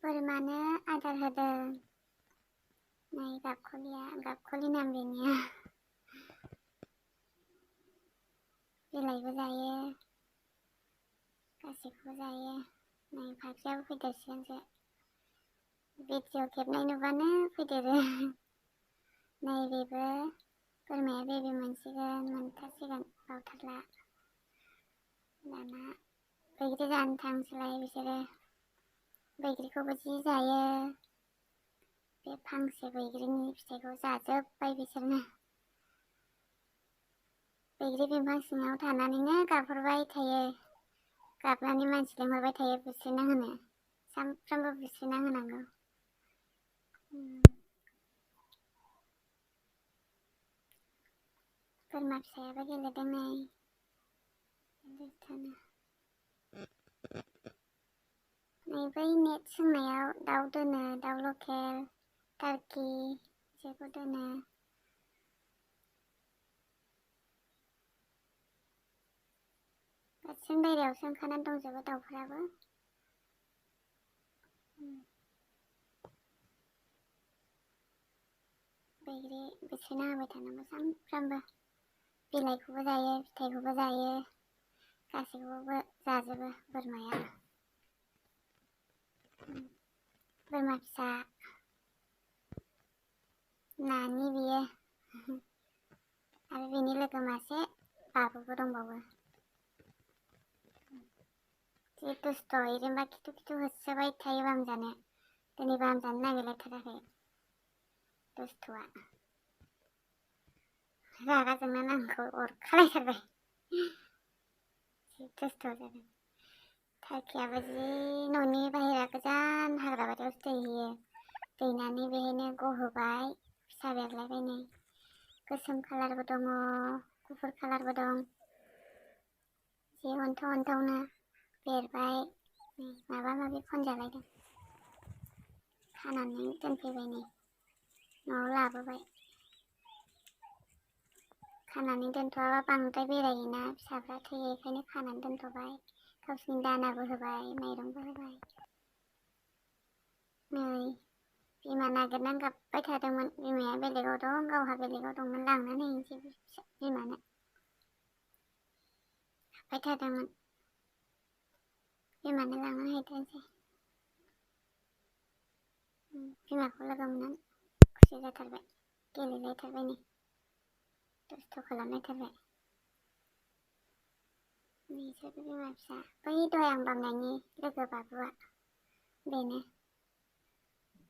बोरमानो आदार होदों। नै गाबख'लि नाम बेनिया। बिलाइबो जायो, गासैखौबो जायो। नै फाख्रियाबो फैदेरसिगोनसो। भिडिअ खेबनाय नुबानो फैदेरो। नै बेबो बोरमाया बेबि मोनथारसिगोन बावथारला। दाना बैग्रि जानो थांसैलाय बिसोरो। बैग्रिखौबो जि जायो। बे फांसे बैग्रिनि फिथाइखौ जाजोब्बाय बिसोरनो। बैग्रि बिफां सिङाव थानानैनो गाबहरबाय थायो। गाबनानै मानसि लिंहरबाय थायो बुस्रिना होनो। सानफ्रामबो बुस्रिना होनांगौ। बोरमा फिसायाबो गेलेदों नै। नै बै नेट सोंनायाव दाउ दोनो, दाउ लकेल, टार्कि बिसोरखौ दोनो। गासिबो बायह्रायावसो ओंखारनानै दंजोबो दाउफोराबो। बैग्रि बुस्रिना होबाय थानांगौ सानफ्रामबो। बिलाइखौबो जायो, फिथाइखौबो जायो। गासैखौबो जाजोबो बोरमाया। बोरमा फिसा नानि बियो। आरो बेनि लोगो मासे बाबुबो दंबावो। जि दुस्ट' एरैनोबा खिथु होसोबाय थायो बाम जानो। दिनै बाम जानो नागिरलायथाराखै दुस्थ'आ। रागा जोंनानै आंखौ अरखालायथारबाय। जि दुस्ट' जादों। टार्कियाबो जि न'नि बाहेरा गोजान हाग्रा बारियावसो दै होयो। दैनानै बेहायनो गहोबाय फिसा बेरलायबाय नै। गोसोम कालारबो दङ, गुफुर कालारबो दं। जि अन्थावनो बेरबाय। माबा माबि खनजालायदों। खानानै दोनफैबाय नै। न'आव लाबोबाय। खानानै दोनथ'आबा बांद्राय बेरायोना फिसाफ्रा थैयो, बेखायनो खानानै दोनथ'बाय। गावसिनि दानाबो होबाय, माइरंबो होबाय। नै बिमा नागिरनानै गाबबाय थादोंमोन। बिमाया बेलेगाव दं, गावहा बेलेगाव दंमोन। लांनानै हैनोसै बिमानो। गाबबाय थादोंमोन। बिमानो लांनानै हैथारनोसै। बिमाखौ लोगो मोननानै खुसि जाथारबाय। गेलेलायथारबाय नै। दुस्ट' खालामलायथारबाय। बिसोरबो बिमा फिसा। बै दहाय आं बामनायनि लोगो बाबुआ बेनो।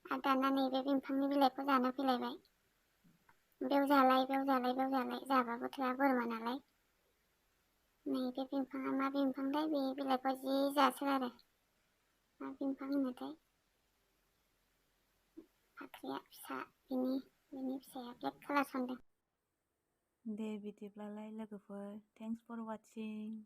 आरो दाना नैबे बिफांनि बिलाइखौ जानो फैलायबाय। बेयाव जालाय जाबाबो थोआ बोरमा नालाय। नैबे बिफाङा मा बिफांथाय, बे बिलाइखौ जि जासोगारो। मा बिफां होनोथाय? फाख्रिया फिसा, बिनि फिसाया ब्लेक कालार सानदों। दे बिदिब्लालाय लोगोफोर, थेंक्स फर वाचिं।